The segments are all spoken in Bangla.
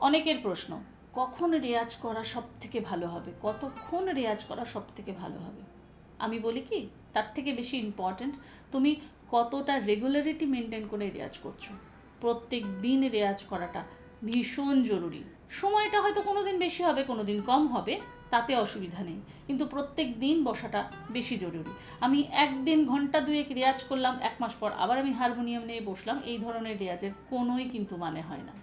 অনেকের প্রশ্ন, কখন রেয়াজ করা সবথেকে ভালো হবে, কতক্ষণ রেয়াজ করা সবথেকে ভালো হবে। আমি বলি কি, তার থেকে বেশি ইম্পর্ট্যান্ট তুমি কতটা রেগুলারিটি মেনটেন করে রেয়াজ করছো। প্রত্যেক দিন রেয়াজ করাটা ভীষণ জরুরি। সময়টা হয়তো কোনো দিন বেশি হবে, কোনো দিন কম হবে, তাতে অসুবিধা নেই, কিন্তু প্রত্যেক দিন বসাটা বেশি জরুরি। আমি একদিন ঘন্টা দুয়েক রেয়াজ করলাম, 1 মাস পর আবার আমি হারমোনিয়াম নিয়ে বসলাম, এই ধরনের রেয়াজের কোনোই কিন্তু মানে হয় না।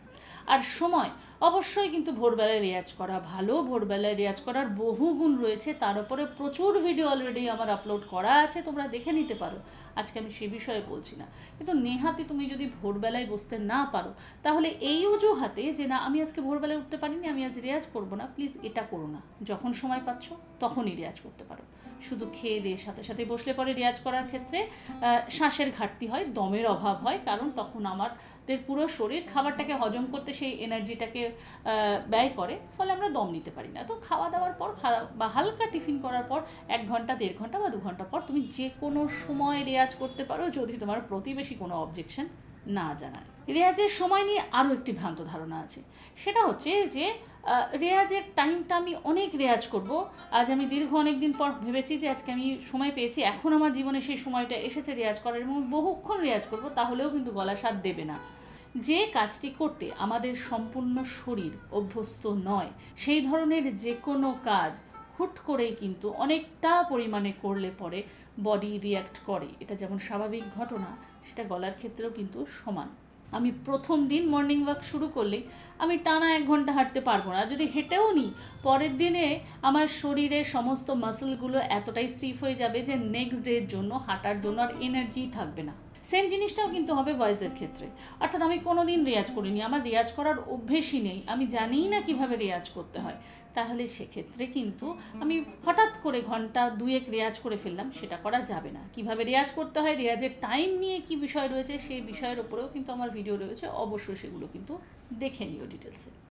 আর সময় অবশ্যই কিন্তু ভোরবেলায় রেয়াজ করা ভালো, ভোরবেলায় রেয়াজ করার বহু গুণ রয়েছে, তার উপরে প্রচুর ভিডিও অলরেডি আমার আপলোড করা আছে, তোমরা দেখে নিতে পারো। আজকে আমি সে বিষয়ে বলছি না, কিন্তু নেহাতি তুমি যদি ভোরবেলায় বসতে না পারো, তাহলে এই অজুহাতে যে না আমি আজকে ভোরবেলায় উঠতে পারিনি, আমি আজ রেয়াজ করবো না, প্লিজ এটা করো না। যখন সময় পাচ্ছ তখনই রেয়াজ করতে পারো। শুধু খেয়ে দিয়ে সাথে সাথে বসলে পরে রেয়াজ করার ক্ষেত্রে শ্বাসের ঘাটতি হয়, দমের অভাব হয়, কারণ তখন আমাদের পুরো শরীর খাবারটাকে হজম করতে সেই এনার্জিটাকে ব্যয় করে, ফলে আমরা দম নিতে পারি না। তো খাওয়া দাওয়ার পর বা হালকা টিফিন করার পর 1 ঘন্টা 1.5 ঘন্টা বা 2 ঘন্টা পর তুমি যে কোনো সময় রেয়াজ করতে পারো, যদি তোমার প্রতিবেশী কোনো অবজেকশন না জানায়। রেয়াজের সময় নিয়ে আরও একটি ভ্রান্ত ধারণা আছে, সেটা হচ্ছে যে রেয়াজের টাইমটা আমি অনেক রেয়াজ করব। আজ আমি দীর্ঘ অনেক দিন পর ভেবেছি যে আজকে আমি সময় পেয়েছি, এখন আমার জীবনে সেই সময়টা এসেছে রেয়াজ করার, এবং বহুক্ষণ রেয়াজ করব, তাহলেও কিন্তু গলা সাথ দেবে না। যে কাজটি করতে আমাদের সম্পূর্ণ শরীর অভ্যস্ত নয়, সেই ধরনের যে কোনো কাজ হুট করেই কিন্তু অনেকটা পরিমাণে করলে পরে বডি রিয়্যাক্ট করে। এটা যেমন স্বাভাবিক ঘটনা, সেটা গলার ক্ষেত্রেও কিন্তু সমান। আমি প্রথম দিন মর্নিং ওয়াক শুরু করলেই আমি টানা 1 ঘন্টা হাঁটতে পারবো না। যদি হেঁটেও নিই, পরের দিনে আমার শরীরের সমস্ত মাসেলগুলো এতটাই স্টিফ হয়ে যাবে যে নেক্সট ডের জন্য হাঁটার জন্য আর এনার্জি থাকবে না। সেম জিনিসটাও কিন্তু হবে ভয়েসের ক্ষেত্রে। অর্থাৎ আমি কোনো দিন রেয়াজ করিনি, আমার রেয়াজ করার অভ্যেসই নেই, আমি জানিই না কিভাবে রেয়াজ করতে হয়, তাহলে সেক্ষেত্রে কিন্তু আমি হঠাৎ করে ঘন্টা দুয়েক রেয়াজ করে ফেললাম, সেটা করা যাবে না। কিভাবে রেয়াজ করতে হয়, রেয়াজের টাইম নিয়ে কি বিষয় রয়েছে, সেই বিষয়ের ওপরেও কিন্তু আমার ভিডিও রয়েছে, অবশ্যই সেগুলো কিন্তু দেখে নিও ডিটেলসে।